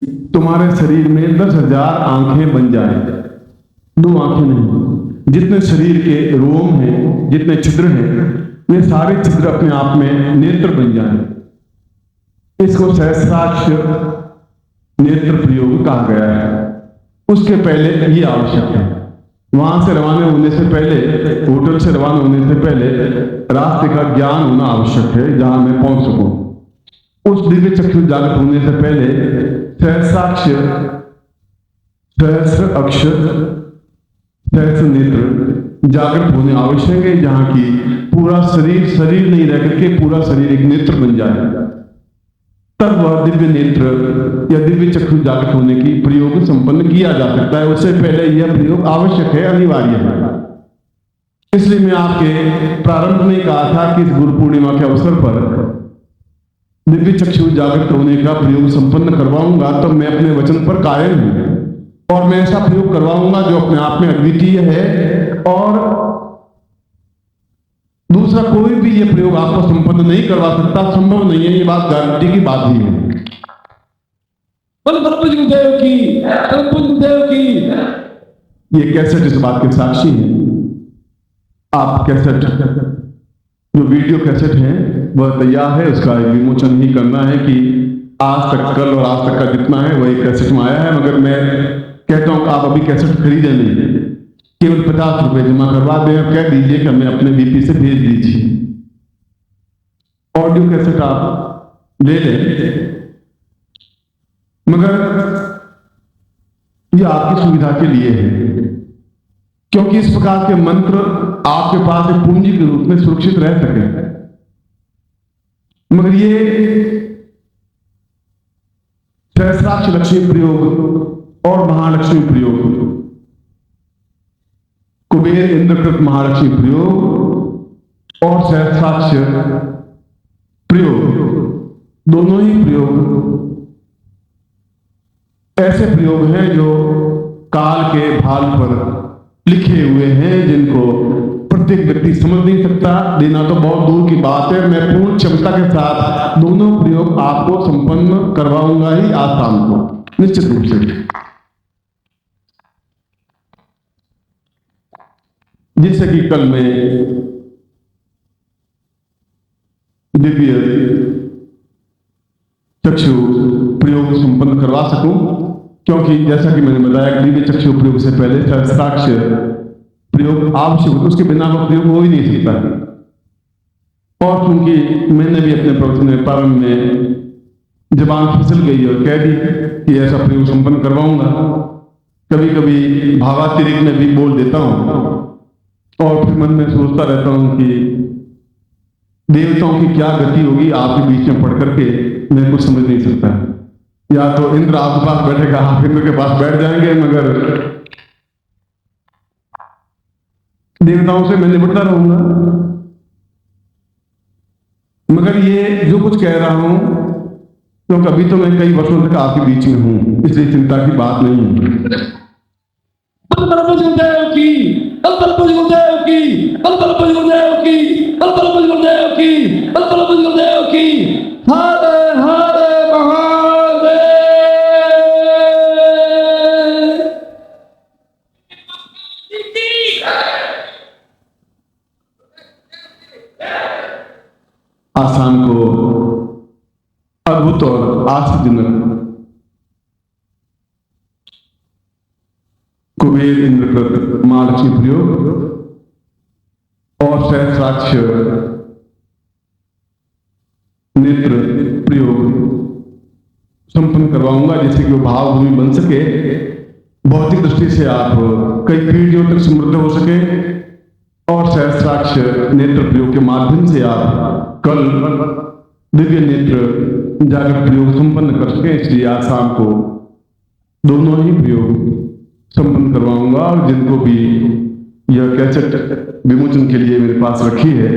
तुम्हारे शरीर में 10,000 आंखें बन जाए, 2 आंखें नहीं, जितने शरीर के रोम हैं, जितने छिद्र हैं, वे सारे छिद्र अपने आप में नेत्र बन जाए। इसको सहस्राक्ष नेत्र प्रयोग कहा गया है। उसके पहले ये आवश्यक है, वहां से रवाना होने से पहले, होटल से रवाना होने से पहले रास्ते का ज्ञान होना आवश्यक है, जहां मैं पहुंच सकूं। उस दिव्य चक्षु जागृत होने से पहले सहस्राक्ष, सहस्र अक्ष, सहस्र नेत्र जागृत होने आवश्यक है, जहां की पूरा शरीर शरीर नहीं रह करके पूरा शरीर एक नेत्र बन जाए, तब वह दिव्य नेत्र या दिव्य चक्षु जागृत होने की प्रयोग संपन्न किया जा सकता है। उससे पहले यह प्रयोग आवश्यक है, अनिवार्य है। इसलिए मैं आपके प्रारंभ में कहा था कि इस गुरु पूर्णिमा के अवसर पर दिव्य चक्षु जागृत होने का प्रयोग संपन्न करवाऊंगा, तो मैं अपने वचन पर कायम हूं और मैं ऐसा प्रयोग करवाऊंगा जो अपने आप में अद्वितीय है, और दूसरा कोई भी ये प्रयोग आपको संपन्न नहीं करवा सकता, संभव नहीं है। ये बात गारंटी की बात ही है। ये कैसेट इस बात के साक्षी है। आप कैसेट, जो वीडियो कैसेट है वह तैयार है, उसका विमोचन ही करना है कि आज तक, कल और आज तक का जितना है वही कैसेट में आया है। मगर मैं कहता हूं कि आप अभी कैसेट खरीदे नहीं, केवल 50 रुपए जमा करवा दें और कह दीजिए कि हमें अपने बीपी से भेज दीजिए। ऑडियो कैसेट आप ले लें, मगर यह आपकी सुविधा के लिए है, क्योंकि इस प्रकार के मंत्र आपके पास एक पूंजी के रूप में सुरक्षित रह सके। मगर ये सहस्राक्ष लक्ष्मी प्रयोग और महालक्ष्मी प्रयोग, कुबेर इंद्रकृत महालक्ष्मी प्रयोग और सहस्राक्ष प्रयोग, दोनों ही प्रयोग ऐसे प्रयोग हैं जो काल के भाल पर लिखे हुए हैं, जिनको प्रत्येक व्यक्ति समझ नहीं सकता। देना तो बहुत दूर की बात है। मैं पूर्ण क्षमता के साथ दोनों प्रयोग आपको संपन्न करवाऊंगा ही आज शाम को, निश्चित रूप से, जिससे कि कल में दिव्य चक्षु प्रयोग संपन्न करवा सकूं, क्योंकि जैसा कि मैंने बताया कि दिव्य चक्षु प्रयोग से पहले सहस्राक्ष प्रयोग आवश्यक है, उसके बिना वो प्रयोग हो ही नहीं सकता। और क्योंकि मैंने भी अपने प्रवचन में प्रारंभ में जबान फिसल गई और कह दी कि ऐसा प्रयोग संपन्न करवाऊंगा, कभी कभी भावातिरिक्त में भी बोल देता हूं और फिर मन में सोचता रहता हूं कि देवताओं की क्या गति होगी आपके बीच में पढ़ करके, मैं कुछ समझ नहीं सकता। या तो इंद्र आपके पास बैठेगा, आप इंद्र के पास बैठ जाएंगे, मगर देवताओं से मैं निपटता रहूंगा। मगर ये जो कुछ कह रहा हूं, क्योंकि अभी तो मैं कई वर्षों तक आपके बीच में हूं, इसलिए चिंता की बात नहीं है। हरे हरे महादेव। आसाम को अद्भुत और आश्चर्यजनक कुबेर इंद्रकृत महालक्ष्मी प्रयोग और सहस्राक्ष नेत्र प्रयोग संपन्न करवाऊंगा, जिससे कि वो भावभूमि बन सके, भौतिक दृष्टि से आप कई पीढ़ियों तक समृद्ध हो सके, और सहस्राक्ष नेत्र प्रयोग के माध्यम से आप कल दिव्य नेत्र जागृत प्रयोग संपन्न कर सके। इसलिए आज शाम को दोनों ही प्रयोग संपन्न करवाऊंगा। और जिनको भी यह कैसेट विमोचन के लिए मेरे पास रखी है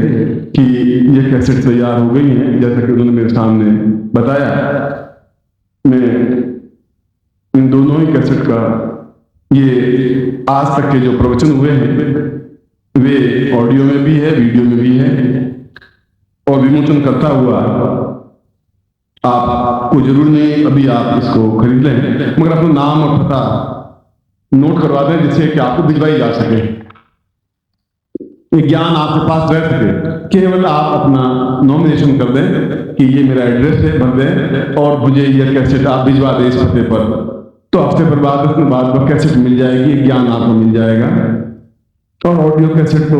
कि यह कैसेट तैयार हो गई है, जैसा कि उन्होंने मेरे सामने बताया, मैं इन दोनों ही कैसेट का, ये आज तक के जो प्रवचन हुए हैं वे ऑडियो में भी है, वीडियो में भी है, और विमोचन करता हुआ आप आपको जरूर नहीं अभी आप इसको खरीद लें, मगर अपना नाम और पता नोट करवा दें जिससे कि आपको भिजवाई जा सके, ये ज्ञान आपके पास रह सके। केवल आप अपना नॉमिनेशन कर दें कि ये मेरा एड्रेस है, भर दें और मुझे ये कैसेट आप भिजवा दें इस पते पर, तो हफ्ते भर बाद 10 दिन बाद वो कैसेट मिल जाएगी, ज्ञान आपको मिल जाएगा। और ऑडियो कैसेट तो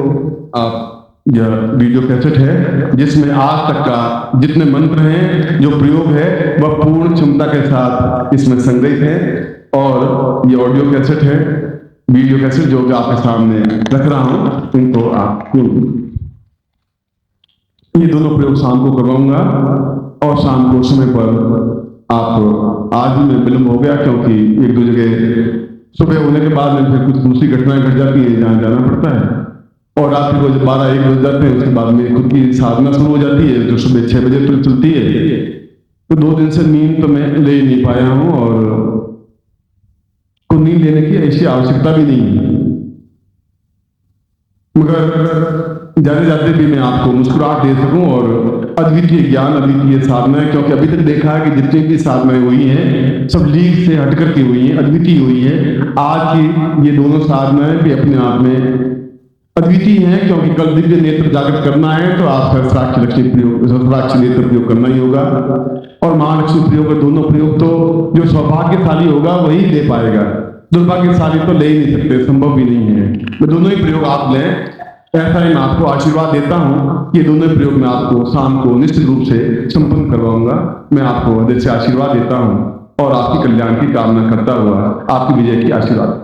आप यह वीडियो कैसेट है जिसमें आज तक का जितने मंत्र हैं, जो प्रयोग है, वह पूर्ण क्षमता के साथ इसमें संग्रहित है। और ये ऑडियो कैसेट है, वीडियो कैसेट जो कि आपके सामने रख रहा हूं, इनको आप ये दोनों प्रयोग शाम को करवाऊंगा। और शाम को समय पर आप, आज भी मैं विलंब हो गया क्योंकि एक दो जगह सुबह होने के बाद में फिर कुछ दूसरी घटनाएं घट जाती है जहाँ जाना पड़ता है, और रात को 12-1 बज जाते हैं। उसके बाद मेरी खुद की साधना शुरू हो जाती है जो सुबह 6 बजे तक चलती है। तो 2 दिन से नींद तो मैं ले ही नहीं पाया हूँ, और को नींद लेने की ऐसी आवश्यकता भी नहीं है, मगर जाते जाते भी मैं आपको मुस्कुराहट दे सकूं और अद्वितीय ज्ञान, अद्वितीय साधनाएं, क्योंकि अभी तक देखा है कि जितनी भी साधनाएं हुई हैं सब लीग से हटकर की हुई हैं, अद्वितीय हुई है। आज की ये दोनों साधनाएं भी अपने आप में अद्वितीय हैं, क्योंकि कल दिव्य नेत्र जागृत करना है तो आप सहस्राक्ष लक्ष्मी प्रयोग, सहस्राक्ष नेत्र प्रयोग करना ही होगा। और महालक्ष्मी प्रयोग, दोनों प्रयोग तो जो सौभाग्यशाली होगा वही दे पाएगा, दुर्भाग्यशाली तो ले ही नहीं सकते, संभव भी नहीं है। मैं दोनों ही प्रयोग आप लें, ऐसा ही मैं आपको आशीर्वाद देता हूं। ये दोनों प्रयोग मैं आपको शाम को निश्चित रूप से संपन्न करवाऊंगा। मैं आपको हृदय से आशीर्वाद देता हूं और आपकी कल्याण की कामना करता हुआ आपकी विजय की आशीर्वाद।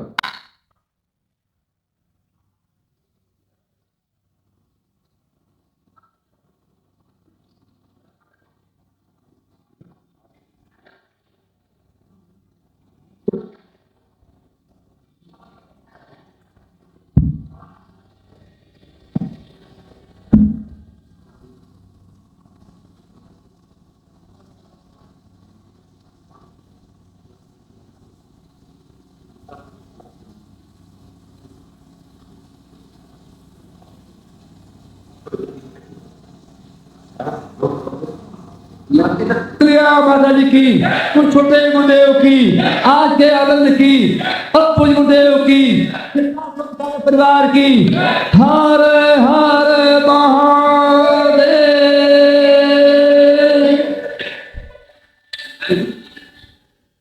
माता जी की, कुछ छोटे गुरुदेव की, आज के आनंद की, और पूज गुरुदेव की, परिवार की। हर हर महादेव।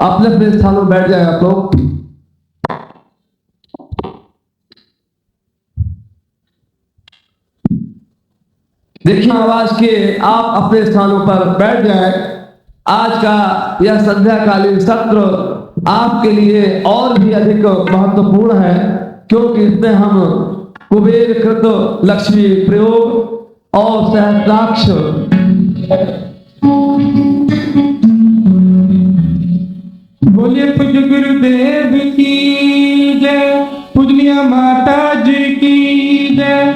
अपने अपने स्थानों में बैठ जाए आप लोग। देखिए आवाज के आप अपने स्थानों पर बैठ जाए। आज का यह संध्याकालीन सत्र आपके लिए और भी अधिक महत्वपूर्ण है, क्योंकि इसमें हम कुबेर कृत लक्ष्मी प्रयोग और सहस्राक्ष बोलिए पूज्य गुरुदेव की जय, पूजनीय माता जी की जय।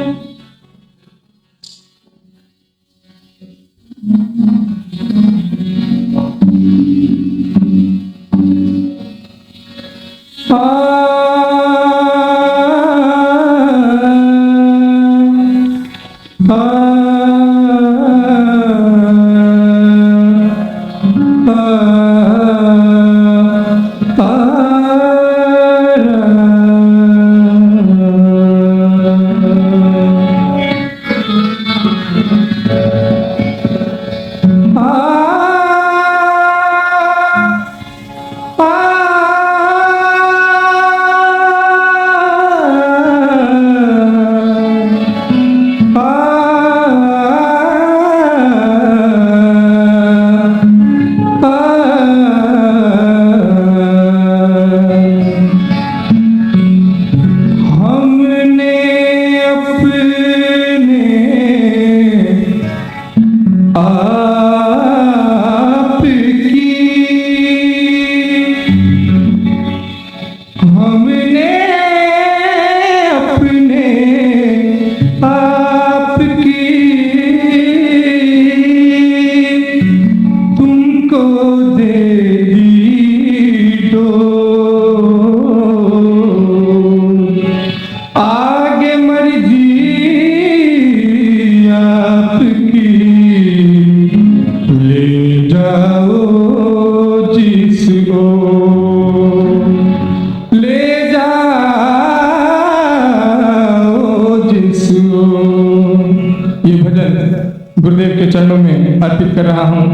अर्पित कर रहा हूं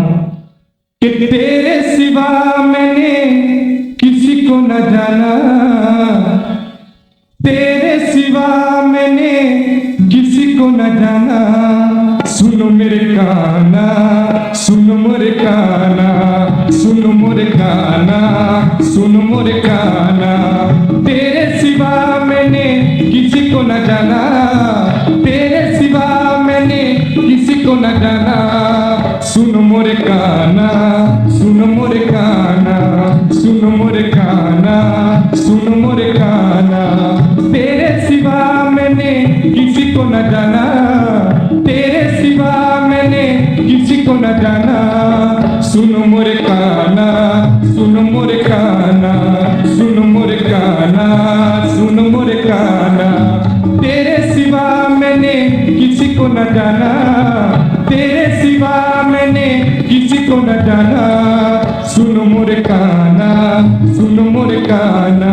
कि तेरे सिवा मैंने किसी को न जाना, तेरे सिवा मैंने किसी को न जाना। सुनो मेरे काना, सुनो मोरे काना, सुनो मोरे काना, सुनो मोरे काना। तेरे सिवा मैंने किसी को न जाना, तेरे सिवा मैंने किसी को न जाना। सुनो मोरे काना, सुनो मोरे काना, सुनो मोरे काना, सुनो मोरे काना। तेरे सिवा मैंने किसी को न जाना, तेरे सिवा मैंने किसी को न जाना। सुनो मोरे काना, सुनो मोरे काना, सुनो मोरे काना, सुनो मोरे काना। तेरे सिवा मैंने किसी को न जाना, तेरे सिवा मैंने किसी को न जाना। सुनो मोरे काना, सुनो मोरे काना,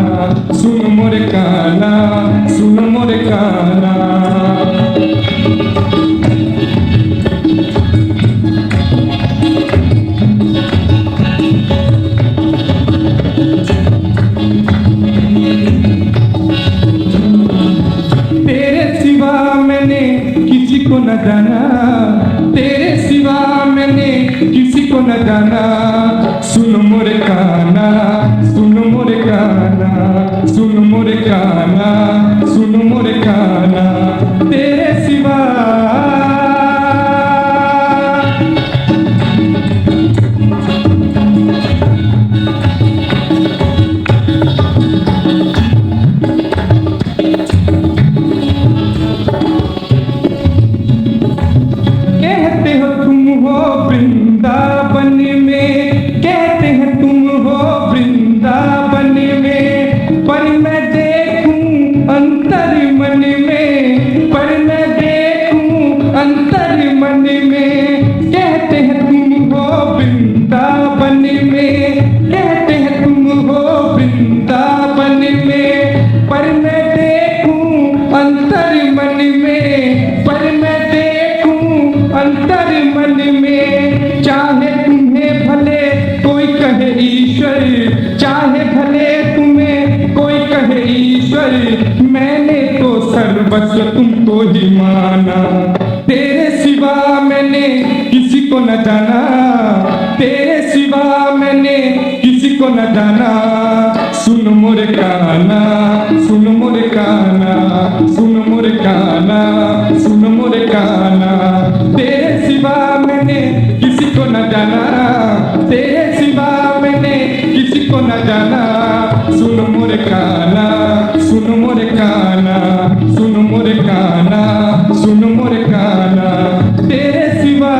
सुनो मोरे काना, सुनो मोरे काना। तेरे सिवा मैंने किसी को न जाना, तेरे सिवा मैंने किसी को न जाना। सुनो मोरे काना, सुनो मोरे काना, सुनो मोरे काना, सुनो मोरे काना। तेरे सिवा कहते हो तुम हो वृंदावन में, कहते हैं तुम हो वृंदावन में। पर मैं देखूं अंतर मन में, पर मैं देखूं अंतर मन में। कहते हैं तुम हो वृंदावन में, कहते हैं तुम हो वृंदावन में। पर मैं देखूं अंतर मन में, पर मैं देखूं अंतर मन में। चाहे तुम्हें भले कोई कहे ईश्वर, चाहे भले तुम्हें कोई कहे ईश्वर। मैंने तो सर्वस्व तुमको ही माना, तेरे सिवा मैंने किसी को न जाना, तेरे सिवा मैंने किसी को न जाना। सुनो मोरे काना, सुनो मोरे काना, सुनो मोरे काना, सुनो मोरे काना। तेरे सिवा मैंने किसी को न जाना, तेरे सिवा मैंने किसी को न जाना। सुनो मोरे काना, सुनो मोरे काना, सुनो मोरे काना, सुनो मोरे काना। तेरे सिवा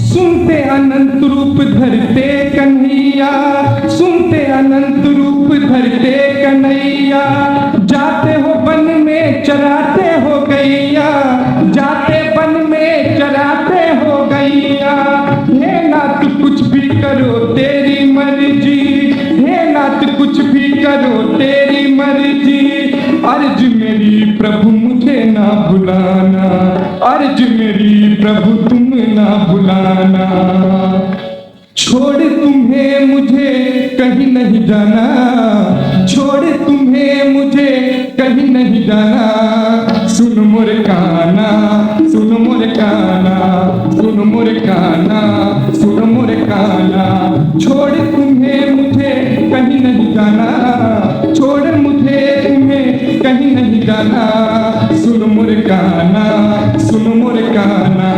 सुनते अनंत रूप धरते कन्हैया, सुनते अनंत रूप धरते कन्हैया। जाते हो वन में चराते हो गैया, जाते वन में चराते हो गैया। हे नाथ कुछ भी करो तेरी मर्जी, हे नाथ कुछ भी करो तेरी मर्जी। अर्ज मेरी प्रभु मुझे ना भुलाना, अर्ज मेरी प्रभु तुम ना भुलाना। छोड़ तुम्हें मुझे कहीं नहीं जाना, छोड़ तुम्हें मुझे कहीं नहीं जाना। सुनो मोरे काना, सुनो मोरे काना, सुनो मोरे काना, सुनो मोरे काना। छोड़ तुम्हें मुझे कहीं नहीं जाना, छोड़ मुझे तुम्हें कहीं नहीं जाना। सुनो मोरे काना, सुनो मोरे काना,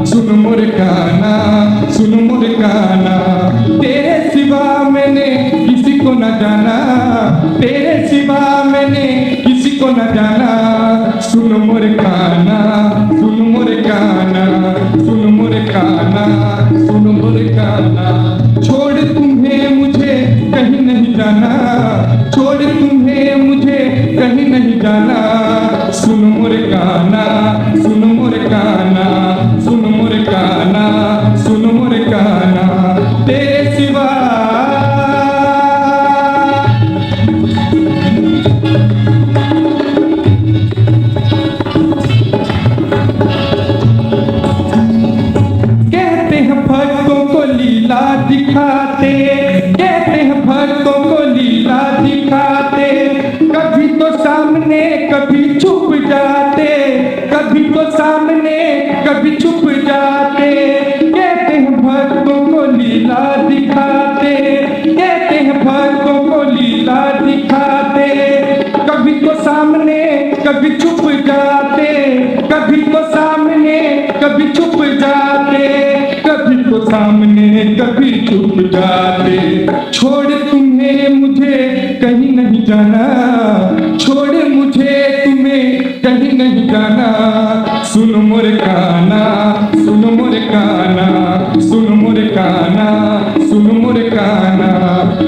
सुनो मोरे काना, सुनो मोरे काना। तेरे सिवा मैंने किसी को न जाना, तेरे सिवा मैंने किसी को न जाना। सुनो मोरे काना, सुनो मोरे काना, सुनो मोरे काना, सुनो मोरे काना। छोड़ तुम्हें मुझे कहीं नहीं जाना, छोड़ तुम्हें मुझे कहीं नहीं जाना। सुनो मोरे काना, सुनो मोरे काना, सुनो मोरे काना, सुनो कभी छुप जाते, कभी तो सामने कभी छुप जाते, कभी तो सामने कभी छुप जाते। छोड़ तुम्हें मुझे कहीं नहीं जाना, छोड़ मुझे तुम्हें कहीं नहीं जाना। सुन मोरे काना, सुन मोरे काना, सुन मोरे काना, सुन मोरे काना।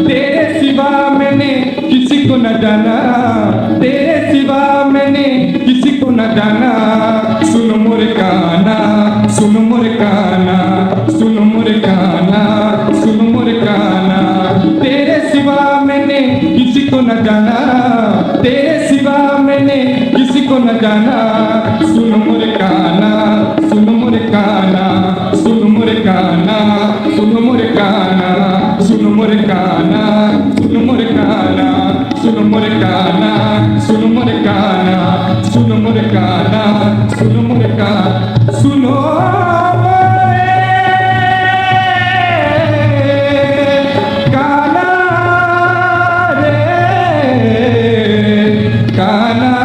तेरे सिवा मैंने किसी को न जाना, तेरे सिवा मैंने किसी को न जाना। सुन मोरे काना, सुन मोरे काना, सुन मोरे काना, सुन मोरे काना। तेरे सिवा मैंने किसी को न जाना, तेरे सिवा मैंने किसी को न जाना। सुन मोरे काना, सुन मोरे काना, सुन मोरे काना, सुन मोरे काना, सुन मोरे काना, सुन मोरे काना, सुन मोरे काना, सुन मोरे काना, सुन मोरे काना, सुन मोरे काना, सुनो काना रे काना।